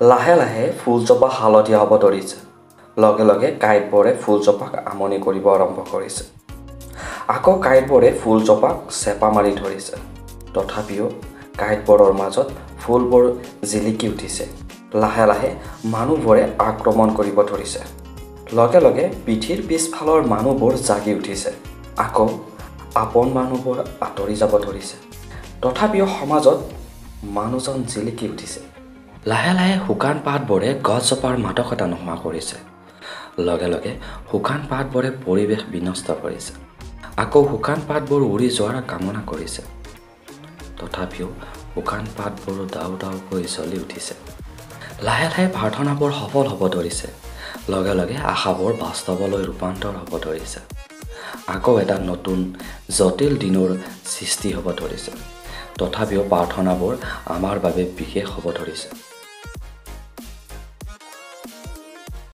লাহে লাহে ফুলজোপা হালধীয়া হ'ব ধৰিছে। লগে লগে কাঁইটবোৰে ফুলজোপাক আমনি কৰিব আৰম্ভ কৰিছে। আকৌ কাঁইটবোৰে ফুলজোপাক চেপা মাৰি ধৰিছে। তথাপিও কাঁইটবোৰৰ মাজত ফুলবোৰ জিলিকি উঠিছে। লাহে লাহে মানুহবোৰে আক্ৰমণ কৰিব ধৰিছে। লগে লগে পিঠিৰ পিছফালৰ মানুহবোৰ জাগি উঠিছে। আকৌ আপোন মানুহবোৰ আঁতৰি যাব ধৰিছে। তথাপিও সমাজত মানুহজন জিলিকি উঠিছে। লাহে লাহে শুকান পাতবোৰে গছজোপাৰ মাদকতা নোহোৱা কৰিছে। লগে লগে শুকান পাতবোৰে পৰিৱেশ বিনষ্ট কৰিছে। আকৌ শুকান পাতবোৰ উৰি যোৱাৰ কামনা কৰিছে। তথাপিও শুকান পাতবোৰ দাও দাওকৈ জ্বলি উঠিছে। লাহে লাহে প্ৰাৰ্থনাবোৰ সফল হ'ব ধৰিছে। লগে লগে আশাবোৰ বাস্তৱলৈ ৰূপান্তৰ হ'ব ধৰিছে। আকৌ এটা নতুন জটিল দিনৰ সৃষ্টি হ'ব ধৰিছে। তথাপিও প্ৰাৰ্থনাবোৰ আমাৰ বাবে বিশেষ হ'ব ধৰিছে।